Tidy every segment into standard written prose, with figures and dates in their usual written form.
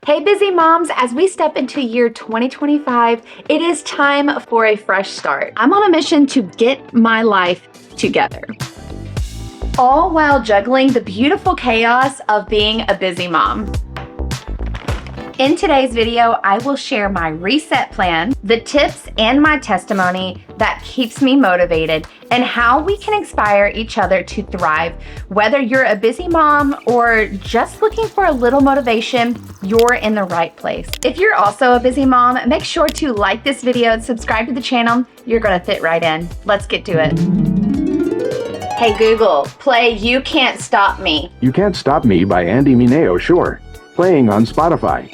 Hey busy moms, as we step into year 2025, it is time for a fresh start. I'm on a mission to get my life together, all while juggling the beautiful chaos of being a busy mom. In today's video, I will share my reset plan, the tips and my testimony that keeps me motivated, and how we can inspire each other to thrive. Whether you're a busy mom or just looking for a little motivation, you're in the right place. If you're also a busy mom, make sure to like this video and subscribe to the channel. You're gonna fit right in. Let's get to it. Hey Google, play You Can't Stop Me. You Can't Stop Me by Andy Mineo, sure. Playing on Spotify.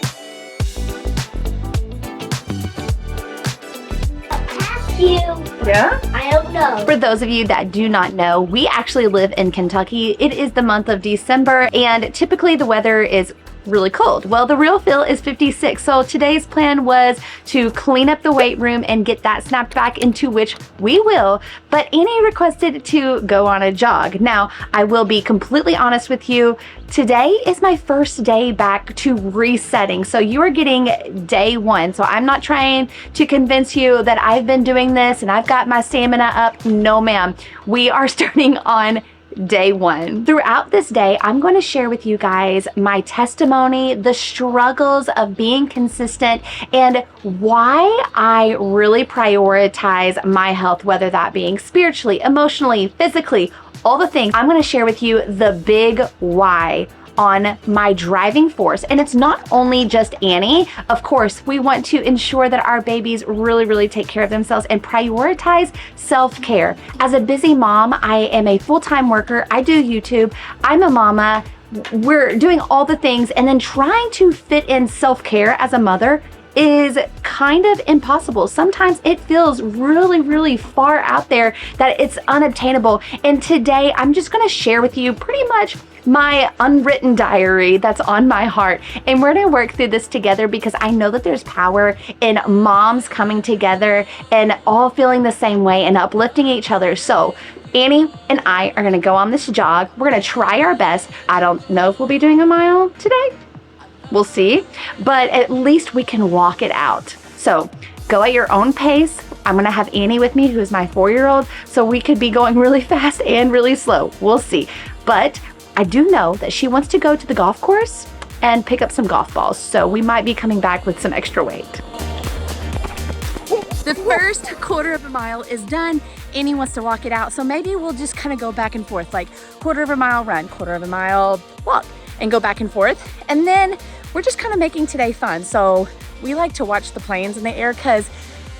Yeah? I don't know. For those of you that do not know, we actually live in Kentucky. It is the month of December, and typically the weather is really cold. Well, the real feel is 56. So today's plan was to clean up the weight room and get that snapped back, into which we will. But Annie requested to go on a jog. Now, I will be completely honest with you. Today is my first day back to resetting. So you are getting day one. So I'm not trying to convince you that I've been doing this and I've got my stamina up. No, ma'am. We are starting on day one. Throughout this day, I'm going to share with you guys my testimony, the struggles of being consistent, and why I really prioritize my health, whether that being spiritually, emotionally, physically, all the things. I'm going to share with you the big why on my driving force. And it's not only just Annie. Of course, we want to ensure that our babies really take care of themselves and prioritize self-care. As a busy mom, I am a full-time worker. I do YouTube. I'm a mama. We're doing all the things, and then trying to fit in self-care as a mother is kind of impossible. Sometimes it feels really far out there that it's unobtainable. And today I'm just gonna share with you pretty much my unwritten diary that's on my heart. And we're gonna work through this together, because I know that there's power in moms coming together and all feeling the same way and uplifting each other. So Annie and I are gonna go on this jog. We're gonna try our best. I don't know if we'll be doing a mile today. We'll see, but at least we can walk it out. So go at your own pace. I'm gonna have Annie with me, who is my 4-year-old, so we could be going really fast and really slow. We'll see. But I do know that she wants to go to the golf course and pick up some golf balls, so we might be coming back with some extra weight. The first quarter of a mile is done. Annie wants to walk it out, so maybe we'll just kind of go back and forth, like quarter of a mile run, quarter of a mile walk, and go back and forth. And then we're just kind of making today fun. So we like to watch the planes in the air, because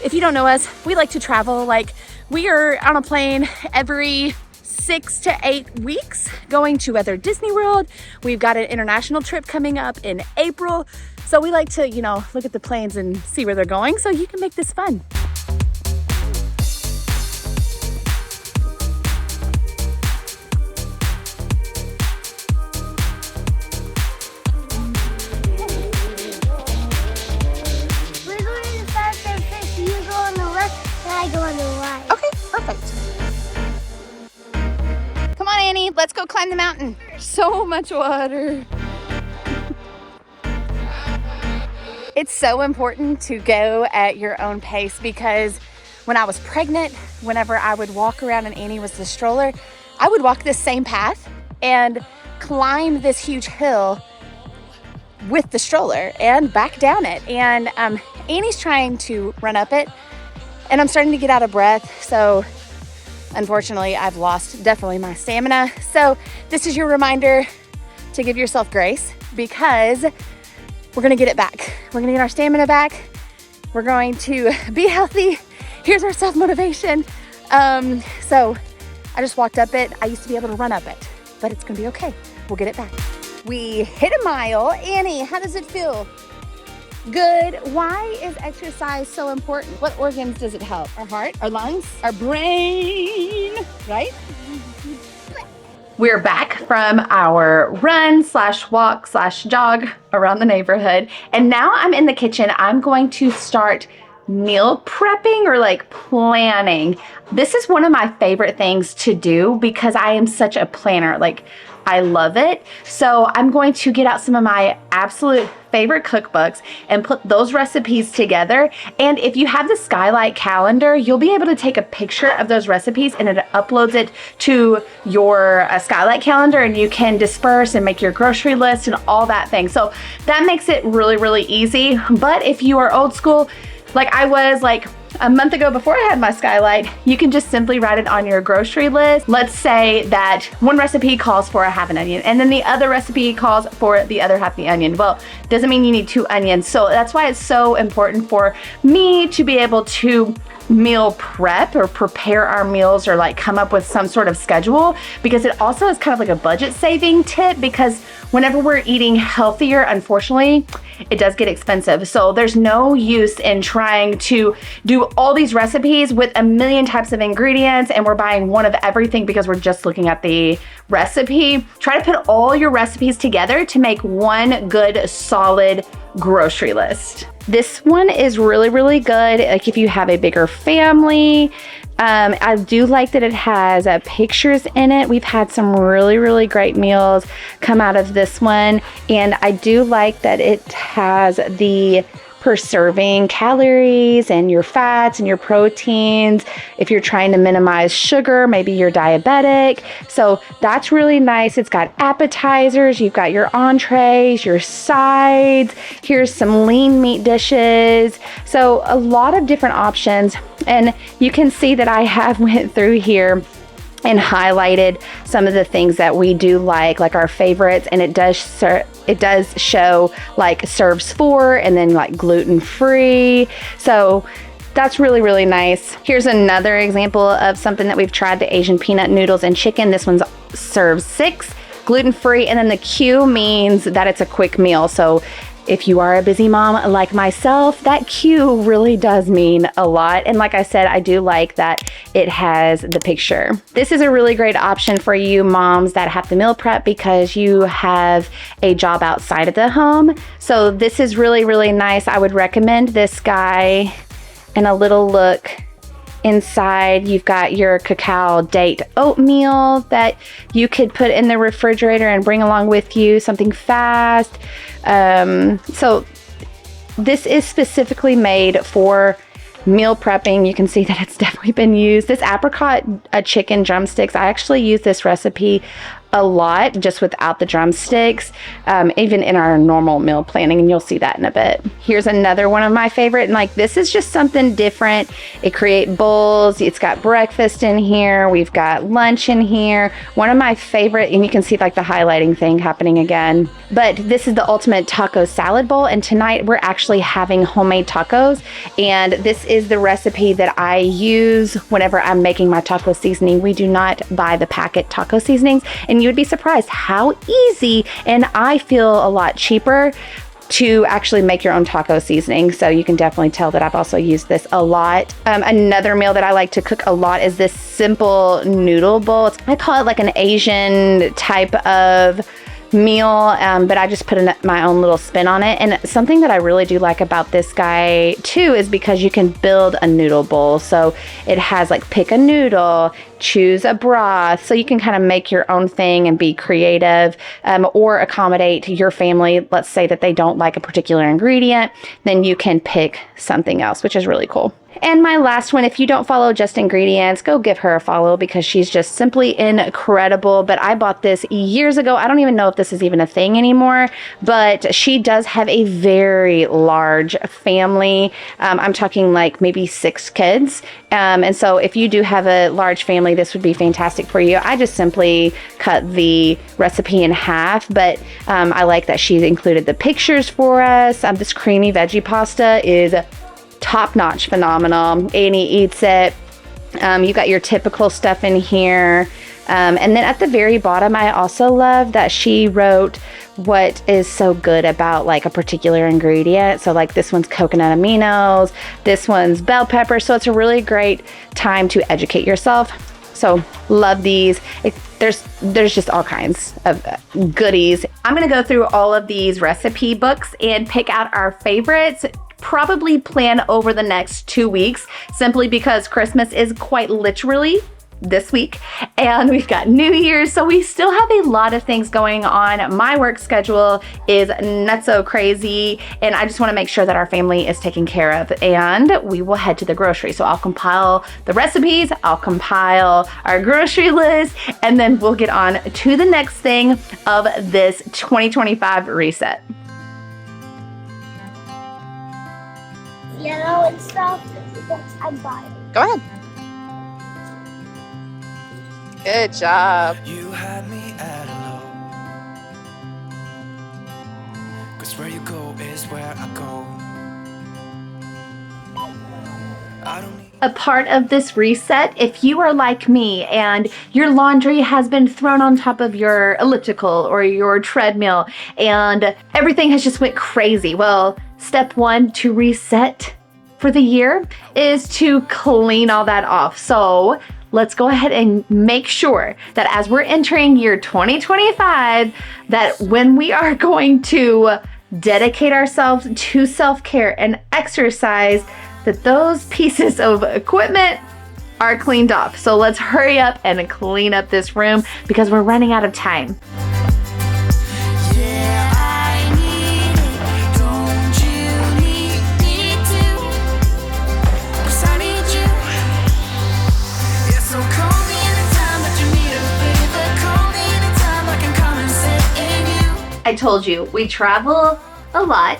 if you don't know us, we like to travel. Like, we are on a plane every 6 to 8 weeks going to either Disney World. We've got an international trip coming up in April. So we like to, look at the planes and see where they're going, so you can make this fun. I go on the right. Okay, perfect. Come on, Annie, let's go climb the mountain. So much water. It's so important to go at your own pace, because when I was pregnant, whenever I would walk around and Annie was the stroller, I would walk this same path and climb this huge hill with the stroller and back down it. And Annie's trying to run up it, and I'm starting to get out of breath. So unfortunately, I've lost definitely my stamina. So this is your reminder to give yourself grace, because we're gonna get it back. We're gonna get our stamina back. We're going to be healthy. Here's our self-motivation. So I just walked up it. I used to be able to run up it, but it's gonna be okay. We'll get it back. We hit a mile. Annie, how does it feel? Good. Why is exercise so important? What organs does it help? Our heart, our lungs, our brain, right? We're back from our run / walk / jog around the neighborhood. And now I'm in the kitchen. I'm going to start meal prepping or like planning. This is one of my favorite things to do because I am such a planner. Like, I love it. So I'm going to get out some of my absolute favorite cookbooks and put those recipes together. And if you have the Skylight calendar, you'll be able to take a picture of those recipes and it uploads it to your Skylight calendar, and you can disperse and make your grocery list and all that thing. So that makes it really, really easy. But if you are old school, like I was like a month ago before I had my Skylight, you can just simply write it on your grocery list. Let's say that one recipe calls for a half an onion and then the other recipe calls for the other half the onion. Well, doesn't mean you need 2 onions. So that's why it's so important for me to be able to meal prep or prepare our meals or like come up with some sort of schedule, because it also is kind of like a budget saving tip, because whenever we're eating healthier, unfortunately, it does get expensive. So there's no use in trying to do all these recipes with a million types of ingredients and we're buying one of everything because we're just looking at the recipe. Try to put all your recipes together to make one good solid grocery list. This one is really, really good. Like if you have a bigger family, I do like that it has pictures in it. We've had some really, really great meals come out of this one. And I do like that it has the per serving calories and your fats and your proteins. If you're trying to minimize sugar, maybe you're diabetic. So that's really nice. It's got appetizers, you've got your entrees, your sides. Here's some lean meat dishes. So a lot of different options. And you can see that I have went through here and highlighted some of the things that we do like our favorites, and it does show like serves for and then like gluten-free. So that's really, really nice. Here's another example of something that we've tried, the Asian peanut noodles and chicken. This one's serves 6, gluten-free, and then the Q means that it's a quick meal. So if you are a busy mom like myself, that Q really does mean a lot. And like I said, I do like that it has the picture. This is a really great option for you moms that have to meal prep because you have a job outside of the home. So this is really, really nice. I would recommend this guy. And a little look inside, you've got your cacao date oatmeal that you could put in the refrigerator and bring along with you, something fast. So this is specifically made for meal prepping. You can see that it's definitely been used. This apricot chicken drumsticks, I actually use this recipe a lot just without the drumsticks, even in our normal meal planning, and you'll see that in a bit. Here's another one of my favorite, and like this is just something different. It creates bowls. It's got breakfast in here. We've got lunch in here. One of my favorite, and you can see like the highlighting thing happening again, but this is the ultimate taco salad bowl, and tonight we're actually having homemade tacos, and this is the recipe that I use whenever I'm making my taco seasoning. We do not buy the packet taco seasonings, and you would be surprised how easy, and I feel a lot cheaper to actually make your own taco seasoning. So you can definitely tell that I've also used this a lot. Another meal that I like to cook a lot is this simple noodle bowl. I call it like an Asian type of meal, but I just put my own little spin on it. And something that I really do like about this guy too is because you can build a noodle bowl. So it has like pick a noodle, choose a broth, so you can kind of make your own thing and be creative, or accommodate your family. Let's say that they don't like a particular ingredient, then you can pick something else, which is really cool. And my last one, if you don't follow Just Ingredients, go give her a follow because she's just simply incredible. But I bought this years ago. I don't even know if this is even a thing anymore, but she does have a very large family. I'm talking like maybe 6 kids. And so if you do have a large family, this would be fantastic for you. I just simply cut the recipe in half, but I like that she's included the pictures for us. This creamy veggie pasta is top-notch phenomenal. Annie eats it. You got your typical stuff in here. And then at the very bottom, I also love that she wrote what is so good about like a particular ingredient. So like this one's coconut aminos, this one's bell pepper. So it's a really great time to educate yourself. So love these. There's just all kinds of goodies. I'm gonna go through all of these recipe books and pick out our favorites. probably plan over the next 2 weeks, simply because Christmas is quite literally this week and we've got New Year's, so we still have a lot of things going on. My work schedule is not so crazy and I just want to make sure that our family is taken care of, and we will head to the grocery. So I'll compile the recipes, I'll compile our grocery list, and then we'll get on to the next thing of this 2025 reset. Yellow and stuff. I'm buying. Go ahead. Good job. You had me at hello, 'cause where you go is where I go. I don't need A part of this reset, if you are like me and your laundry has been thrown on top of your elliptical or your treadmill and everything has just went crazy, well, step one to reset for the year is to clean all that off. So let's go ahead and make sure that as we're entering year 2025, that when we are going to dedicate ourselves to self-care and exercise, that those pieces of equipment are cleaned off. So let's hurry up and clean up this room because we're running out of time. Yeah, I need it. Don't you need me too? 'Cause I need you. Yeah, so call me anytime that you need a favor. Call me anytime I can come and sit in you. I told you, we travel a lot.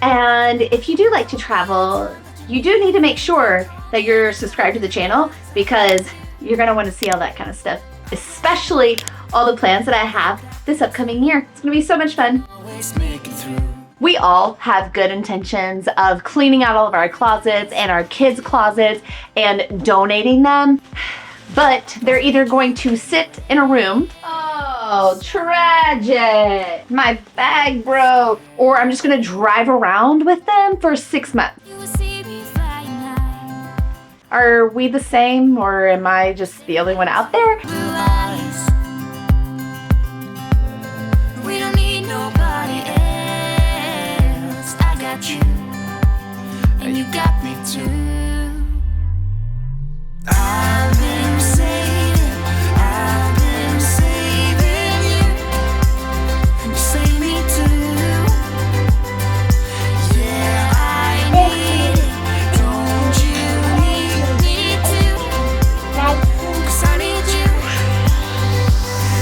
And if you do like to travel, you do need to make sure that you're subscribed to the channel because you're gonna wanna see all that kind of stuff, especially all the plans that I have this upcoming year. It's gonna be so much fun. Always make it through. We all have good intentions of cleaning out all of our closets and our kids' closets and donating them, but they're either going to sit in a room, oh, tragic, my bag broke, or I'm just gonna drive around with them for 6 months. You will see me flying high. Are we the same, or am I just the only one out there? Blue eyes. We don't need nobody else. I got you, and you got me too. I've been saving you, and you save me too. Yeah, I need it. Don't you need me too? 'Cause I need you.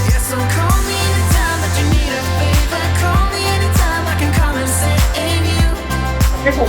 Yeah, so call me anytime that you need a favor. Call me anytime I can come and sit in you. Oh,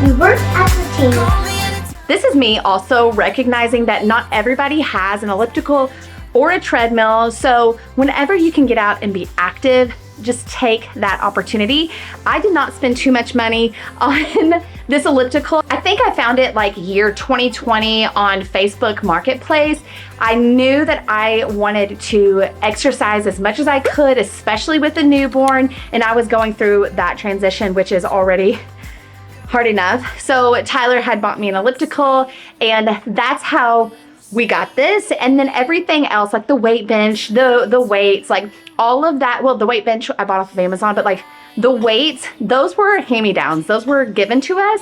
We work at the table. call me anytime. This is me also recognizing that not everybody has an elliptical or a treadmill, so whenever you can get out and be active, just take that opportunity. I did not spend too much money on this elliptical. I think I found it like year 2020 on Facebook Marketplace. I knew that I wanted to exercise as much as I could, especially with the newborn, and I was going through that transition, which is already hard enough. So Tyler had bought me an elliptical, and that's how we got this. And then everything else, like the weight bench, the weights, like all of that. Well, the weight bench I bought off of Amazon, but like the weights, those were hand-me-downs. Those were given to us.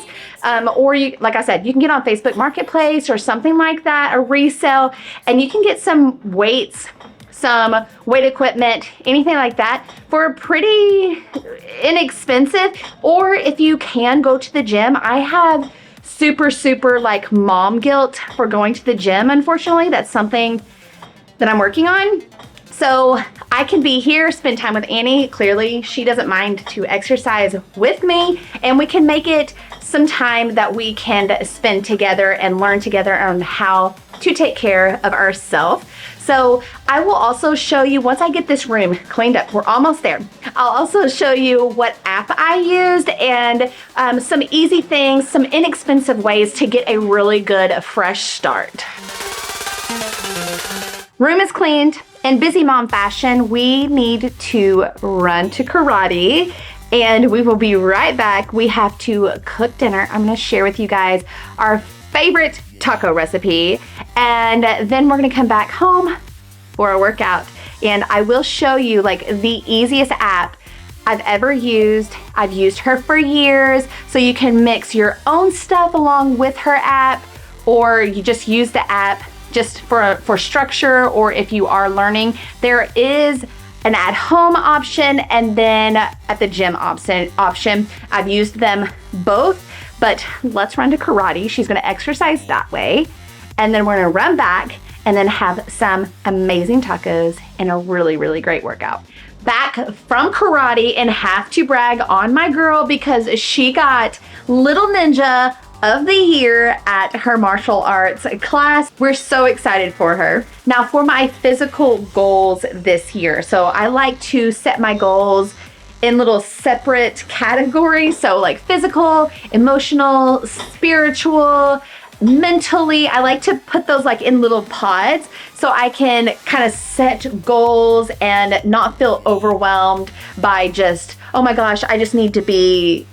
Or you, like I said, you can get on Facebook Marketplace or something like that, a resale, and you can get some weights, some weight equipment, anything like that for pretty inexpensive. Or if you can go to the gym, I have super like mom guilt for going to the gym. Unfortunately, that's something that I'm working on. So I can be here, spend time with Annie. Clearly, she doesn't mind to exercise with me, and we can make it some time that we can spend together and learn together on how to take care of ourselves. So I will also show you, once I get this room cleaned up, we're almost there. I'll also show you what app I used and some easy things, some inexpensive ways to get a really good fresh start. Room is cleaned. In busy mom fashion, we need to run to karate, and we will be right back. We have to cook dinner. I'm gonna share with you guys our favorite taco recipe, and then we're gonna come back home for a workout. And I will show you like the easiest app I've ever used. I've used her for years, so you can mix your own stuff along with her app, or you just use the app just for structure, or if you are learning. There is an at-home option and then at the gym option. I've used them both, but let's run to karate. She's gonna exercise that way, and then we're gonna run back and then have some amazing tacos and a really, really great workout. Back from karate, and have to brag on my girl because she got Little Ninja of the Year at her martial arts class. We're so excited for her. Now for my physical goals this year. So I like to set my goals in little separate categories. So like physical, emotional, spiritual, mentally. I like to put those like in little pods so I can kind of set goals and not feel overwhelmed by just, oh my gosh, I just need to be,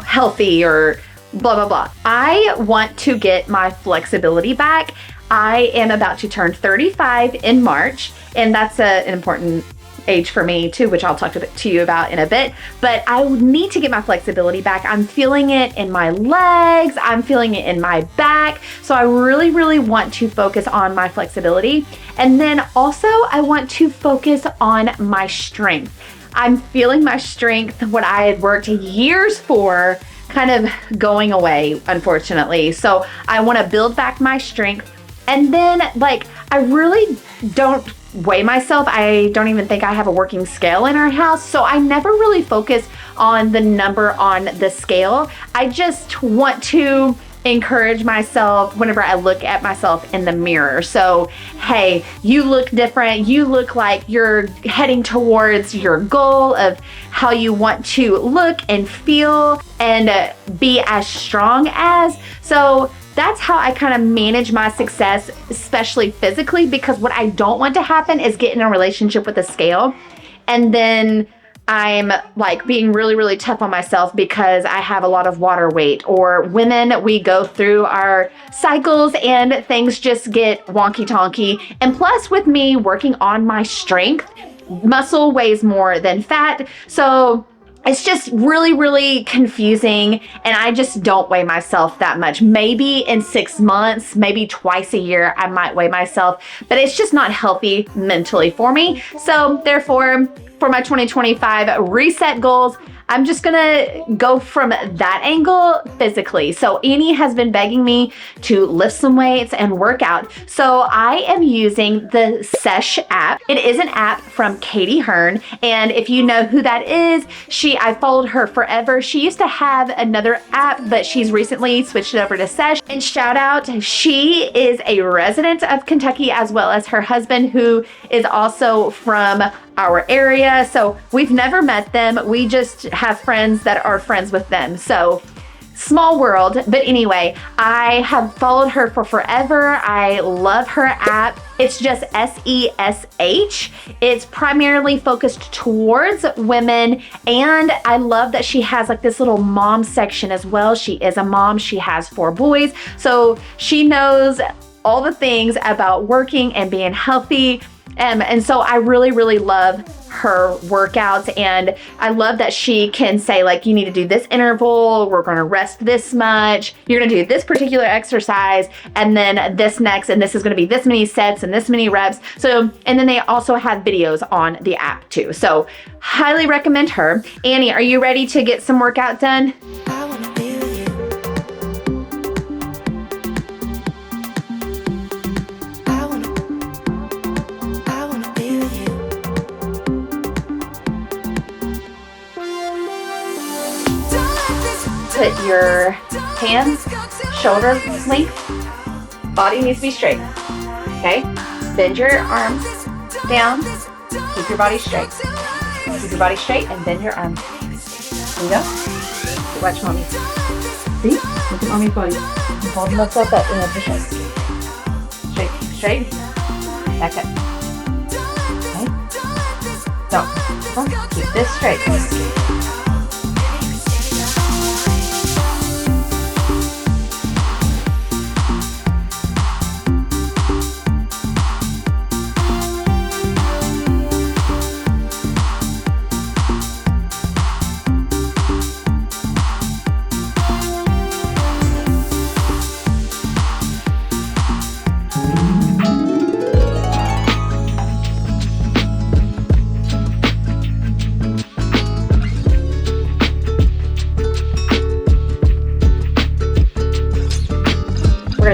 healthy or blah, blah, blah. I want to get my flexibility back. I am about to turn 35 in March, and that's an important age for me too, which I'll talk to you about in a bit, but I need to get my flexibility back. I'm feeling it in my legs, I'm feeling it in my back. So I really, really want to focus on my flexibility. And then also I want to focus on my strength. I'm feeling my strength, what I had worked years for, kind of going away, unfortunately. So I want to build back my strength. And then I really don't weigh myself. I don't even think I have a working scale in our house. So I never really focus on the number on the scale. I just want to encourage myself whenever I look at myself in the mirror. So, hey, you look different. You look like you're heading towards your goal of how you want to look and feel and be as strong as. So that's how I kind of manage my success, especially physically, because what I don't want to happen is get in a relationship with a scale and then I'm being really, really tough on myself because I have a lot of water weight. Or women, we go through our cycles and things just get wonky tonky. And plus with me working on my strength, muscle weighs more than fat. So it's just really, really confusing, and I just don't weigh myself that much. Maybe in 6 months, maybe twice a year, I might weigh myself, but it's just not healthy mentally for me. So therefore, for my 2025 reset goals, I'm just gonna go from that angle physically. So Annie has been begging me to lift some weights and work out. So I am using the Sesh app. It is an app from Katie Hearn. And if you know who that is, I followed her forever. She used to have another app, but she's recently switched it over to Sesh. And shout out, she is a resident of Kentucky as well as her husband, who is also from our area. So we've never met them. We just have friends that are friends with them. So small world. But anyway, I have followed her for forever. I love her app. It's just SESH. It's primarily focused towards women. And I love that she has this little mom section as well. She is a mom. She has 4 boys. So she knows all the things about working and being healthy. And so I really, really love her workouts, and I love that she can say you need to do this interval, we're going to rest this much, you're going to do this particular exercise, and then this next, and this is going to be this many sets and this many reps. So, and then they also have videos on the app too. So highly recommend her. Annie, are you ready to get some workout done? I wanna be with you. I wanna be with you. Put your hands shoulder length. Body needs to be straight. Okay? Bend your arms down. Keep your body straight. Keep your body straight and bend your arms. There you go. Watch mommy. See? Look at mommy's body. I'm holding myself up in a position. Straight. Straight. Back up. Okay? Don't. Keep this straight.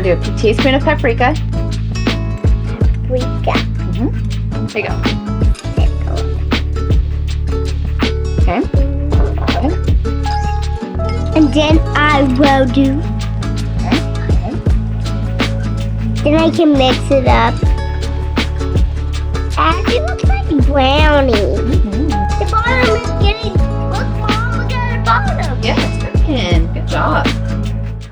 do a teaspoon of paprika. Paprika. There you go. Okay. And then I will do. Then I can mix it up. And it looks like brownie. The bottom is getting. Look, Mom, look at the bottom. Yes, good job.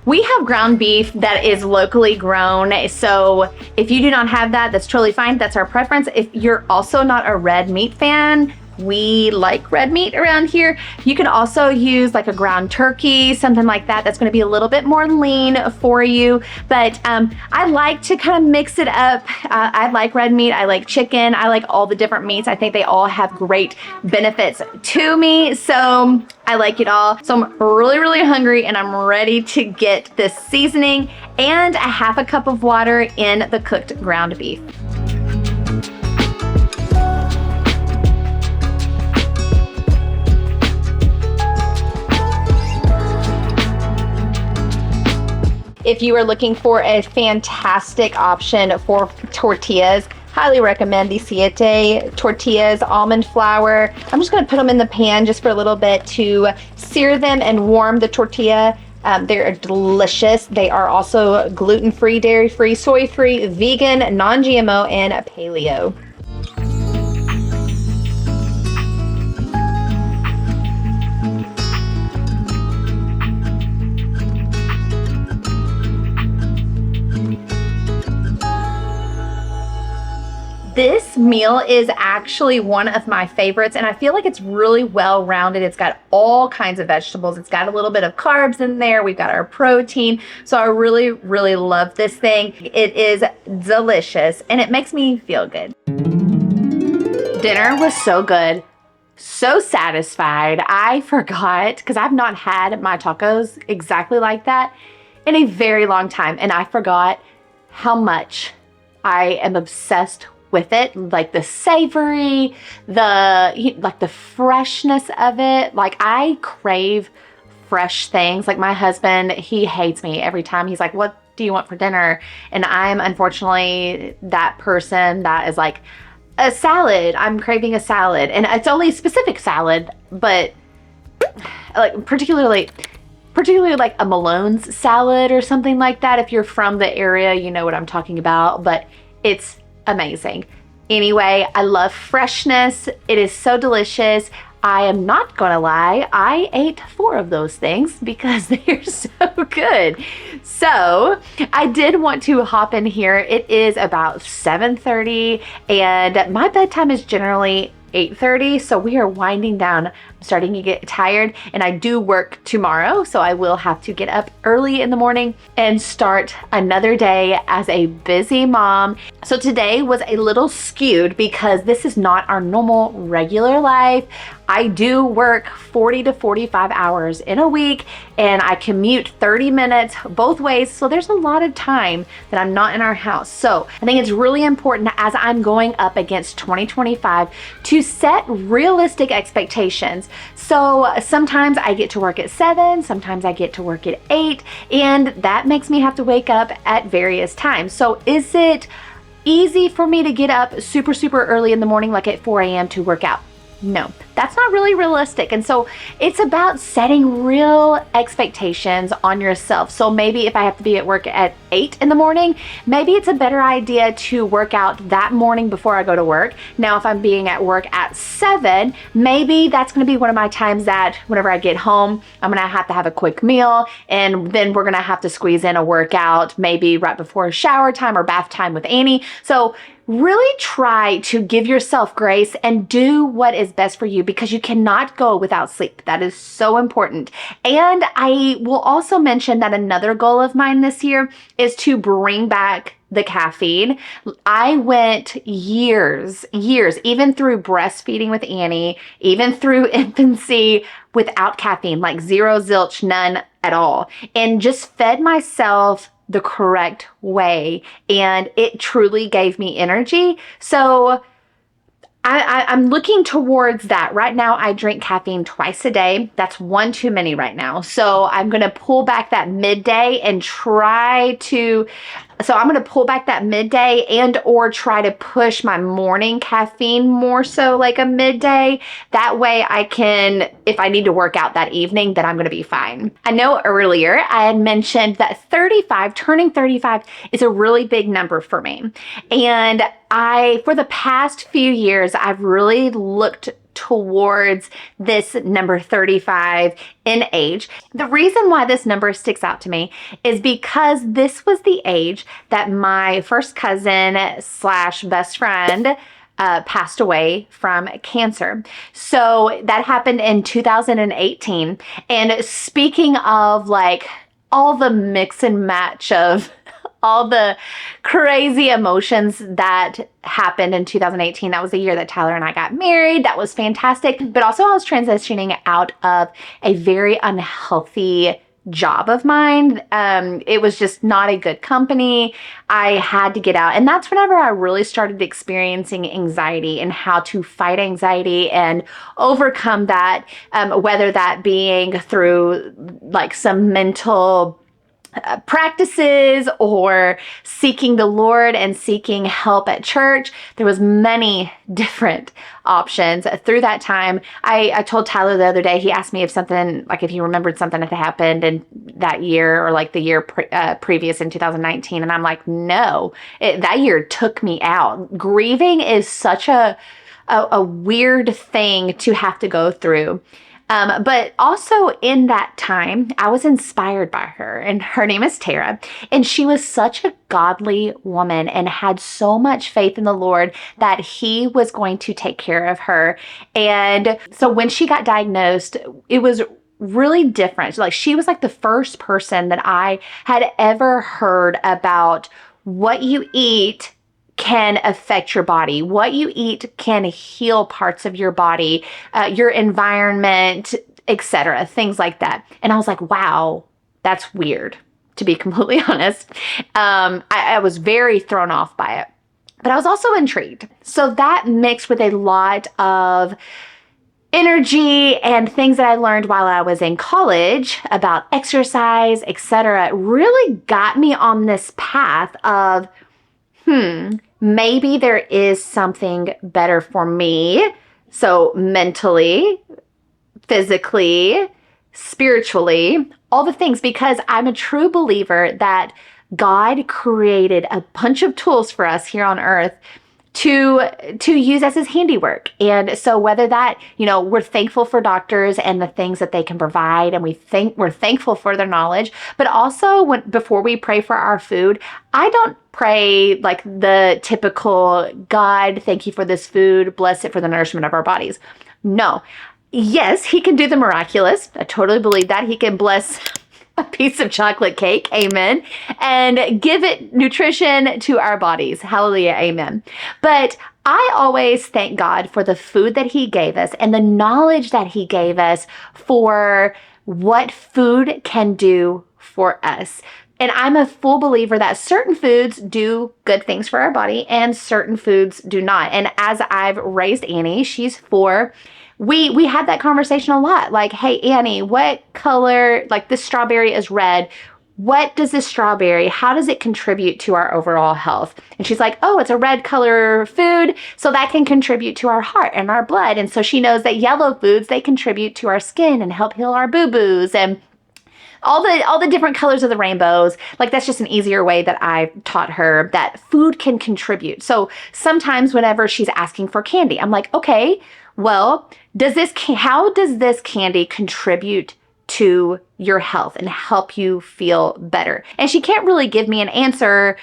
We have ground beef that is locally grown, so if you do not have that, that's totally fine. That's our preference. If you're also not a red meat fan, we like red meat around here. You can also use like a ground turkey, something like that. That's going to be a little bit more lean for you. But I like to kind of mix it up. I like red meat. I like chicken. I like all the different meats. I think they all have great benefits to me. So I like it all. So I'm really, really hungry and I'm ready to get this seasoning and a half a cup of water in the cooked ground beef. If you are looking for a fantastic option for tortillas, highly recommend the Siete tortillas, almond flour. I'm just gonna put them in the pan just for a little bit to sear them and warm the tortilla. They're delicious. They are also gluten-free, dairy-free, soy-free, vegan, non-GMO, and paleo. This meal is actually one of my favorites, and I feel like it's really well rounded. It's got all kinds of vegetables. It's got a little bit of carbs in there. We've got our protein. So I really, really love this thing. It is delicious and it makes me feel good. Dinner was so good. So satisfied. I forgot, because I've not had my tacos exactly like that in a very long time, and I forgot how much I am obsessed with it, like the savory, the freshness of it. Like, I crave fresh things. Like, my husband, he hates me every time. He's like, what do you want for dinner? And I'm unfortunately that person that is like, a salad. I'm craving a salad, and it's only a specific salad, but like particularly like a Malone's salad or something like that. If you're from the area, you know what I'm talking about, but it's amazing. Anyway, I love freshness. It is so delicious. I am not gonna lie, I ate 4 of those things because they're so good. So I did want to hop in here. It is about 7:30 and my bedtime is generally 8:30, so we are winding down. I'm starting to get tired, and I do work tomorrow, so I will have to get up early in the morning and start another day as a busy mom. So today was a little skewed because this is not our normal regular life. I do work 40 to 45 hours in a week, and I commute 30 minutes both ways, so there's a lot of time that I'm not in our house. So I think it's really important, as I'm going up against 2025, to set realistic expectations. So sometimes I get to work at 7, sometimes I get to work at 8, and that makes me have to wake up at various times. So is it easy for me to get up super, super early in the morning, like at 4 a.m. to work out? No, that's not really realistic. And so it's about setting real expectations on yourself. So maybe if I have to be at work at 8 in the morning, maybe it's a better idea to work out that morning before I go to work. Now, if I'm being at work at 7, maybe that's going to be one of my times that whenever I get home, I'm going to have a quick meal, and then we're going to have to squeeze in a workout, maybe right before shower time or bath time with Annie. So really try to give yourself grace and do what is best for you, because you cannot go without sleep. That is so important. And I will also mention that another goal of mine this year is to bring back the caffeine. I went years, even through breastfeeding with Annie, even through infancy, without caffeine, like zero, zilch, none at all, and just fed myself the correct way, and it truly gave me energy. So I'm looking towards that. Right now, I drink caffeine twice a day. That's one too many right now. So I'm going to pull back that midday and try to, so I'm going to pull back that midday and or try to push my morning caffeine more so like a midday. That way I can, if I need to work out that evening, then I'm going to be fine. I know earlier I had mentioned that turning 35 is a really big number for me. And for the past few years, I've really looked towards this number 35 in age. The reason why this number sticks out to me is because this was the age that my first cousin / best friend passed away from cancer. So that happened in 2018. And speaking of like all the mix and match of all the crazy emotions that happened in 2018. That was the year that Tyler and I got married. That was fantastic. But also I was transitioning out of a very unhealthy job of mine. It was just not a good company. I had to get out. And that's whenever I really started experiencing anxiety and how to fight anxiety and overcome that, whether that being through like some mental practices or seeking the Lord and seeking help at church. There was many different options through that time. I told Tyler the other day, he asked me if he remembered something that happened in that year or like the year previous in 2019. And I'm like, no, that year took me out. Grieving is such a weird thing to have to go through. But also in that time, I was inspired by her, and her name is Tara, and she was such a godly woman and had so much faith in the Lord that he was going to take care of her. And so when she got diagnosed, it was really different. Like she was like the first person that I had ever heard about what you eat can affect your body. What you eat can heal parts of your body, your environment, etc., things like that. And I was like, wow, that's weird, to be completely honest. I was very thrown off by it, but I was also intrigued. So that mixed with a lot of energy and things that I learned while I was in college about exercise, etc., really got me on this path of, maybe there is something better for me. So mentally, physically, spiritually, all the things, because I'm a true believer that God created a bunch of tools for us here on earth to use as his handiwork. And so whether that, we're thankful for doctors and the things that they can provide, and we're thankful for their knowledge, but also before we pray for our food, I don't pray like the typical, God, thank you for this food, bless it for the nourishment of our bodies. No. Yes, he can do the miraculous. I totally believe that. He can bless a piece of chocolate cake, amen, and give it nutrition to our bodies, hallelujah, amen. But I always thank God for the food that he gave us and the knowledge that he gave us for what food can do for us. And I'm a full believer that certain foods do good things for our body and certain foods do not. And as I've raised Annie, she's 4, we had that conversation a lot. Like, hey, Annie, what color, like this strawberry is red. What does this strawberry, how does it contribute to our overall health? And she's like, oh, it's a red color food, so that can contribute to our heart and our blood. And so she knows that yellow foods, they contribute to our skin and help heal our boo-boos and all the different colors of the rainbows. Like that's just an easier way that I've taught her that food can contribute. So sometimes whenever she's asking for candy, I'm like, okay, well, how does this candy contribute to your health and help you feel better? And she can't really give me an answer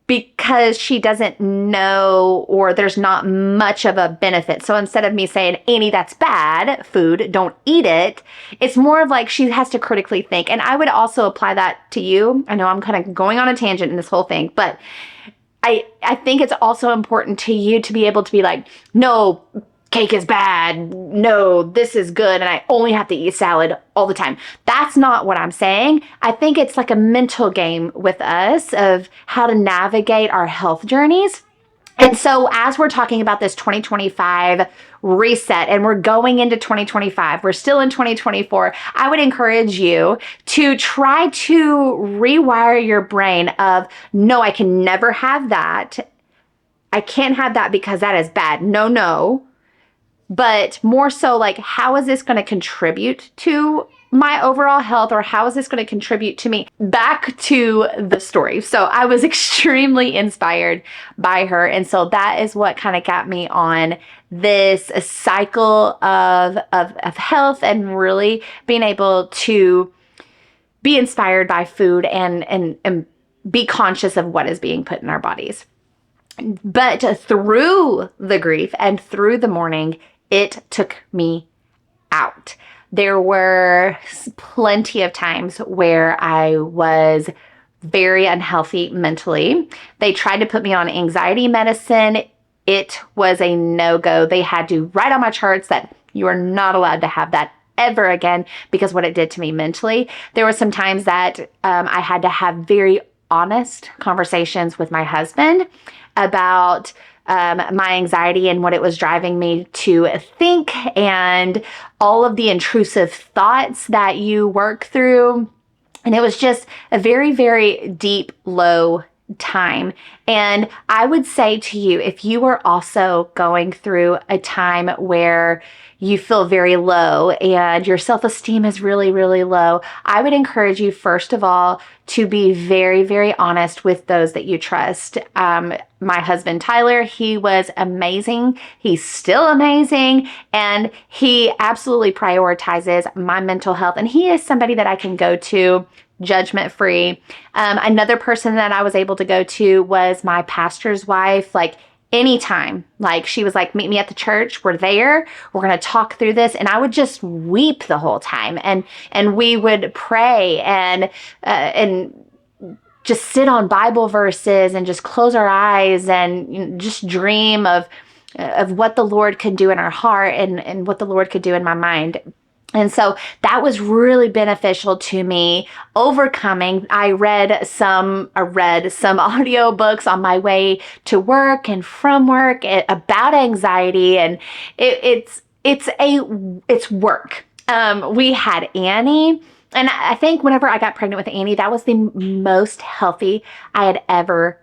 because she doesn't know, or there's not much of a benefit. So instead of me saying, Annie, that's bad food, don't eat it, it's more of like she has to critically think. And I would also apply that to you. I know I'm kind of going on a tangent in this whole thing, but I think it's also important to you to be able to be like, no, cake is bad, no, this is good, and I only have to eat salad all the time. That's not what I'm saying. I think it's like a mental game with us of how to navigate our health journeys. And so as we're talking about this 2025 reset and we're going into 2025, we're still in 2024, I would encourage you to try to rewire your brain of, no, I can never have that. I can't have that because that is bad. No. But more so like, how is this going to contribute to my overall health, or how is this going to contribute to me? Back to the story. So I was extremely inspired by her. And so that is what kind of got me on this cycle of health and really being able to be inspired by food and be conscious of what is being put in our bodies. But through the grief and through the mourning, it took me out. There were plenty of times where I was very unhealthy mentally. They tried to put me on anxiety medicine. It was a no-go. They had to write on my charts that you are not allowed to have that ever again because what it did to me mentally. There were some times that I had to have very honest conversations with my husband about my anxiety and what it was driving me to think and all of the intrusive thoughts that you work through. And it was just a very, very deep, low time. And I would say to you, if you are also going through a time where you feel very low and your self-esteem is really, really low, I would encourage you, first of all, to be very, very honest with those that you trust. My husband, Tyler, he was amazing. He's still amazing. And he absolutely prioritizes my mental health. And he is somebody that I can go to judgment-free. Another person that I was able to go to was my pastor's wife. Like, anytime, like, she was like, meet me at the church. We're there. We're going to talk through this. And I would just weep the whole time. And we would pray and just sit on Bible verses and just close our eyes and just dream of what the Lord could do in our heart and what the Lord could do in my mind. And so that was really beneficial to me overcoming. I read some audio books on my way to work and from work about anxiety, and it's work. We had Annie, and I think whenever I got pregnant with Annie, that was the most healthy I had ever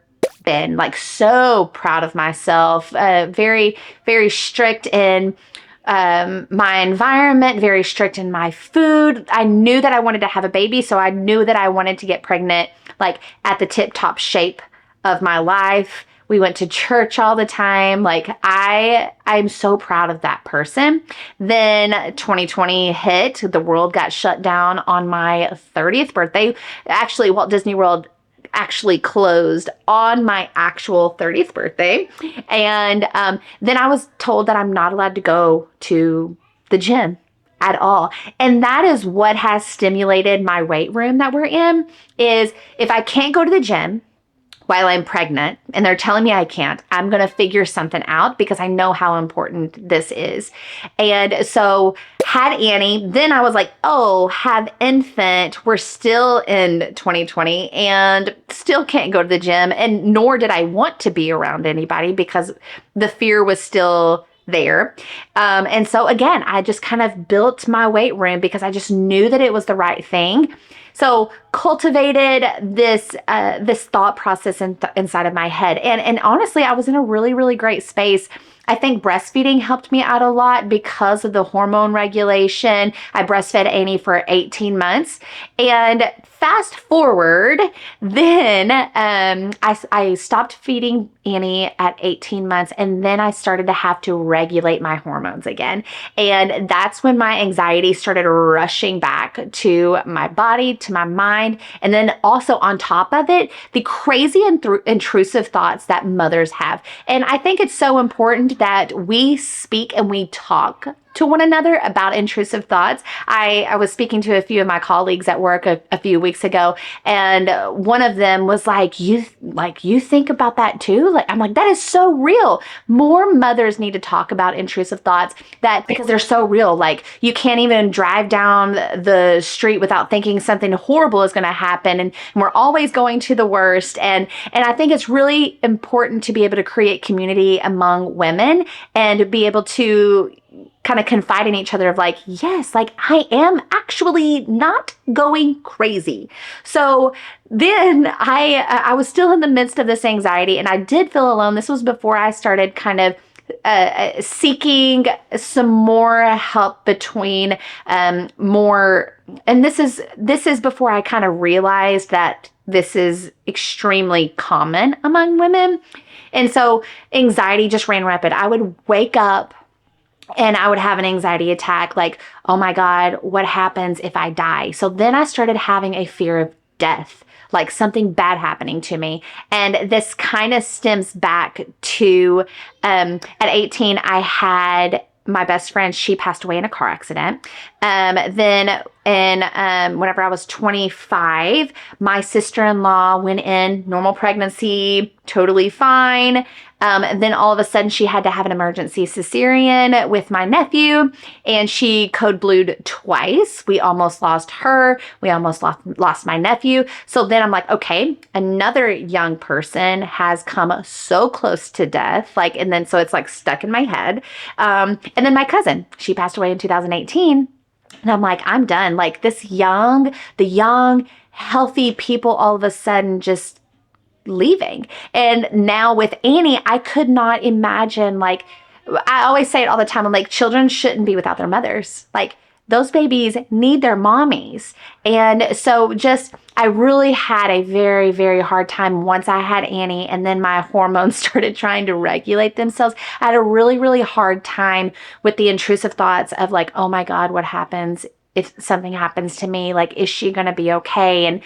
been. Like, so proud of myself. Very, very strict in my environment, very strict in my food. I knew that I wanted to have a baby, so I knew that I wanted to get pregnant, like, at the tip-top shape of my life. We went to church all the time. Like, I'm so proud of that person. Then 2020 hit. The world got shut down on my 30th birthday. Actually, Walt Disney World actually closed on my actual 30th birthday. And then I was told that I'm not allowed to go to the gym at all. And that is what has stimulated my weight room that we're in, is if I can't go to the gym while I'm pregnant and they're telling me I can't, I'm going to figure something out because I know how important this is. And so had Annie, then I was like, oh, have infant. We're still in 2020 and still can't go to the gym. And nor did I want to be around anybody because the fear was still there. And so again, I just kind of built my weight room because I just knew that it was the right thing. So cultivated this thought process inside of my head. And honestly, I was in a really, really great space. I think breastfeeding helped me out a lot because of the hormone regulation. I breastfed Annie for 18 months. And fast forward, then I stopped feeding Annie at 18 months, and then I started to have to regulate my hormones again. And that's when my anxiety started rushing back to my body, to my mind. And then also on top of it, the crazy and intrusive thoughts that mothers have. And I think it's so important that we speak and we talk to one another about intrusive thoughts. I was speaking to a few of my colleagues at work a few weeks ago, and one of them was like, you think about that too? Like, I'm like, that is so real. More mothers need to talk about intrusive thoughts because they're so real. Like, you can't even drive down the street without thinking something horrible is going to happen. And we're always going to the worst. And I think it's really important to be able to create community among women and be able to kind of confide in each other of like, yes, like I am actually not going crazy. So then I was still in the midst of this anxiety, and I did feel alone. This was before I started kind of seeking some more help between more, and this is before I kind of realized that this is extremely common among women. And so anxiety just ran rapid. I would wake up and I would have an anxiety attack like, oh my God, what happens if I die? So then I started having a fear of death, like something bad happening to me. And this kind of stems back to at 18, I had my best friend, she passed away in a car accident. Then whenever I was 25, my sister-in-law went in, normal pregnancy, totally fine. Then all of a sudden she had to have an emergency cesarean with my nephew, and she code blued twice. We almost lost her. We almost lost my nephew. So then I'm like, okay, another young person has come so close to death. Like, and then so it's like stuck in my head. And then my cousin, she passed away in 2018. And I'm like, I'm done. Like the young, healthy people all of a sudden just leaving. And now with Annie, I could not imagine, like, I always say it all the time. I'm like, children shouldn't be without their mothers. Like, those babies need their mommies. And so I really had a very, very hard time once I had Annie, and then my hormones started trying to regulate themselves. I had a really, really hard time with the intrusive thoughts of like, oh my God, what happens if something happens to me? Like, is she going to be okay? And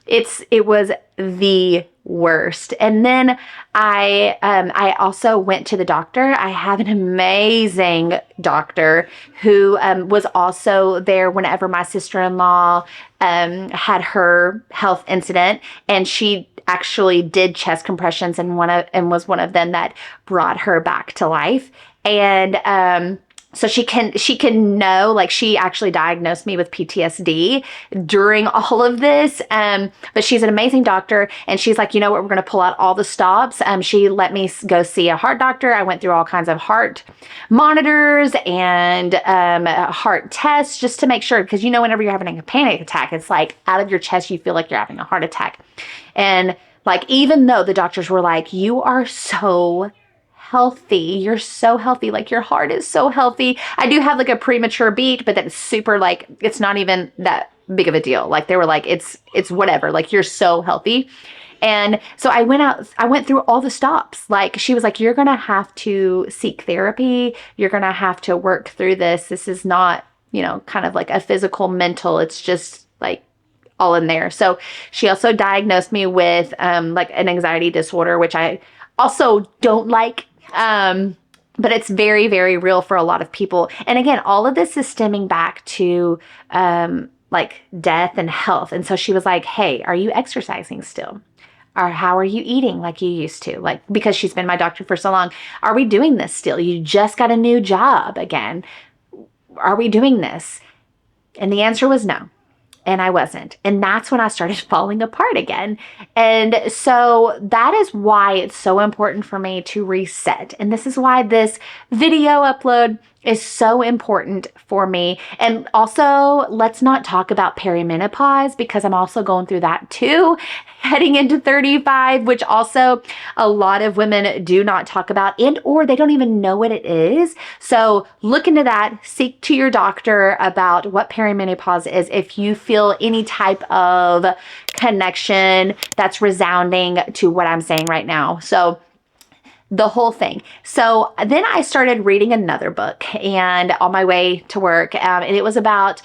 it was the worst. And then I also went to the doctor. I have an amazing doctor who was also there whenever my sister-in-law had her health incident, and she actually did chest compressions and was one of them that brought her back to life. And so she can know, like, she actually diagnosed me with PTSD during all of this. But she's an amazing doctor, and she's like, you know what, we're going to pull out all the stops. She let me go see a heart doctor. I went through all kinds of heart monitors and heart tests just to make sure, because whenever you're having a panic attack, it's like out of your chest, you feel like you're having a heart attack. And like, even though the doctors were like, you are so healthy. You're so healthy. Like, your heart is so healthy. I do have like a premature beat, but that's super, like, it's not even that big of a deal. Like, they were like, it's whatever. Like, you're so healthy. And so I went through all the stops. Like, she was like, you're going to have to seek therapy. You're going to have to work through this. This is not, kind of like a physical, mental. It's just like all in there. So she also diagnosed me with like an anxiety disorder, which I also don't like. But it's very, very real for a lot of people. And again, all of this is stemming back to like death and health. And so she was like, hey, are you exercising still? Or how are you eating like you used to? Like, because she's been my doctor for so long. Are we doing this still? You just got a new job again. Are we doing this? And the answer was no. And I wasn't. And that's when I started falling apart again. And so that is why it's so important for me to reset. And this is why this video upload is so important for me. And also, let's not talk about perimenopause, because I'm also going through that too, heading into 35, which also a lot of women do not talk about, and or they don't even know what it is. So look into that. Seek to your doctor about what perimenopause is if you feel any type of connection that's resounding to what I'm saying right now. So the whole thing. So then I started reading another book, and on my way to work, and it was about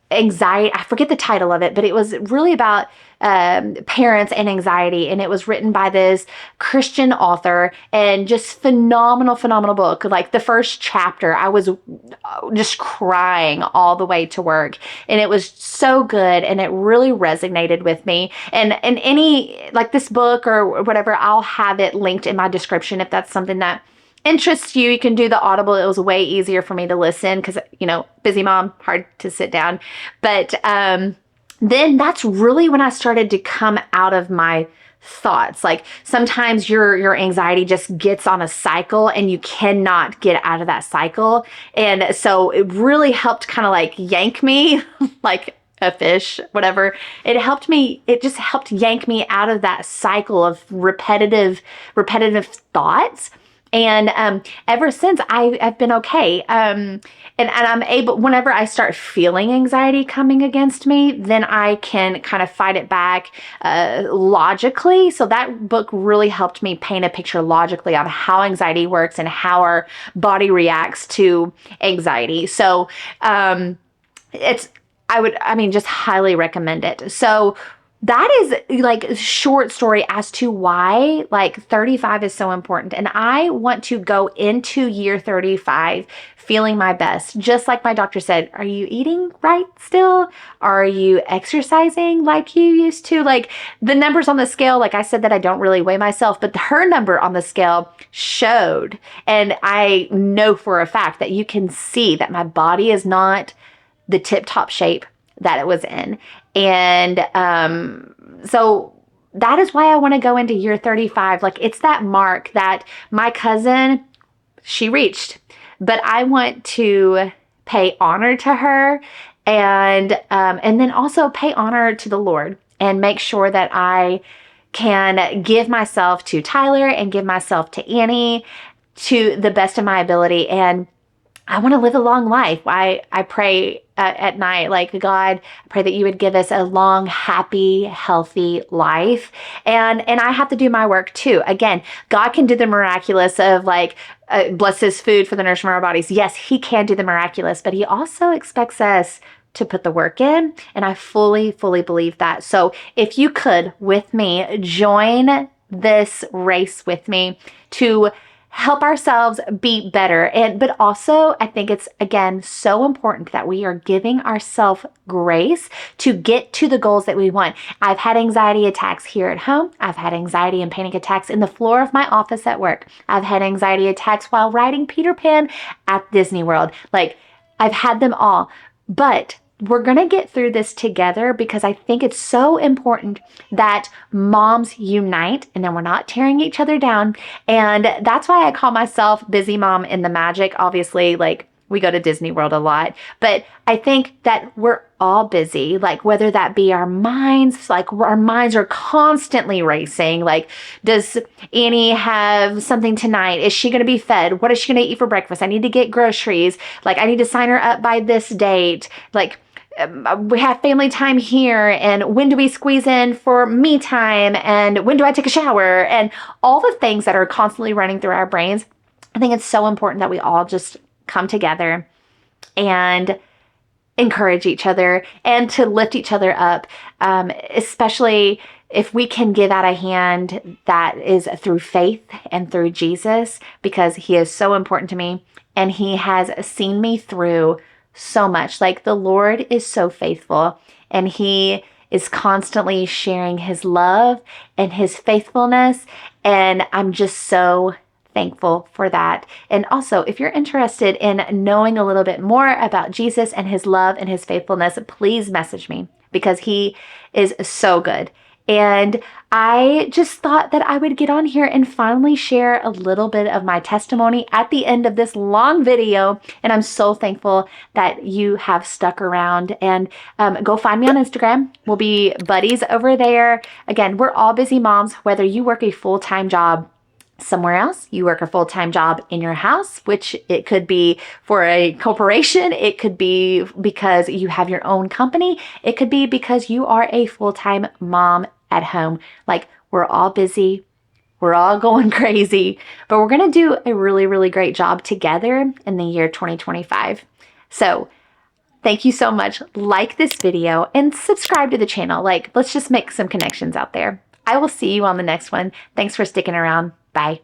anxiety. I forget the title of it, but it was really about parents and anxiety. And it was written by this Christian author, and just phenomenal book. Like the first chapter, I was just crying all the way to work. And it was so good. And it really resonated with me. And any, like this book or whatever, I'll have it linked in my description if that's something that interests you. You can do the Audible. It was way easier for me to listen because, busy mom, hard to sit down. But then that's really when I started to come out of my thoughts. Like sometimes your anxiety just gets on a cycle and you cannot get out of that cycle. And so it really helped kind of like yank me like a fish, whatever. It just helped yank me out of that cycle of repetitive thoughts. And ever since, I've been okay. And I'm able, whenever I start feeling anxiety coming against me, then I can kind of fight it back logically. So that book really helped me paint a picture logically on how anxiety works and how our body reacts to anxiety. So just highly recommend it. So that is like a short story as to why like 35 is so important. And I want to go into year 35 feeling my best. Just like my doctor said, are you eating right still? Are you exercising like you used to? Like the numbers on the scale, like I said that I don't really weigh myself, but her number on the scale showed. And I know for a fact that you can see that my body is not the tip-top shape that it was in. And so that is why I want to go into year 35. Like it's that mark that my cousin, she reached, but I want to pay honor to her and then also pay honor to the Lord and make sure that I can give myself to Tyler and give myself to Annie to the best of my ability. And I want to live a long life. I pray at night, like, God, I pray that you would give us a long, happy, healthy life. And I have to do my work too. Again, God can do the miraculous of like, bless his food for the nourishment of our bodies. Yes, he can do the miraculous, but he also expects us to put the work in. And I fully believe that. So if you could, with me, join this race with me to help ourselves be better. But also I think it's, again, so important that we are giving ourselves grace to get to the goals that we want. I've had anxiety attacks here at home. I've had anxiety and panic attacks in the floor of my office at work. I've had anxiety attacks while riding Peter Pan at Disney World. Like I've had them all, but we're going to get through this together because I think it's so important that moms unite and then we're not tearing each other down. And that's why I call myself Busy Mom in the Magic. Obviously, like we go to Disney World a lot, but I think that we're all busy, like whether that be our minds, like our minds are constantly racing. Like, does Annie have something tonight? Is she going to be fed? What is she going to eat for breakfast? I need to get groceries. Like I need to sign her up by this date. Like, we have family time here, and when do we squeeze in for me time, and when do I take a shower, and all the things that are constantly running through our brains. I think it's so important that we all just come together and encourage each other and to lift each other up, especially if we can give out a hand that is through faith and through Jesus, because he is so important to me and he has seen me through so much. Like the Lord is so faithful and he is constantly sharing his love and his faithfulness. And I'm just so thankful for that. And also, if you're interested in knowing a little bit more about Jesus and his love and his faithfulness, please message me because he is so good. And I just thought that I would get on here and finally share a little bit of my testimony at the end of this long video. And I'm so thankful that you have stuck around. And go find me on Instagram. We'll be buddies over there. Again, we're all busy moms, whether you work a full-time job somewhere else, you work a full-time job in your house, which it could be for a corporation. It could be because you have your own company. It could be because you are a full-time mom at home. Like we're all busy. We're all going crazy, but we're going to do a really, really great job together in the year 2025. So Thank you so much. Like this video and subscribe to the channel. Like, let's just make some connections out there. I will see you on the next one. Thanks for sticking around. Bye.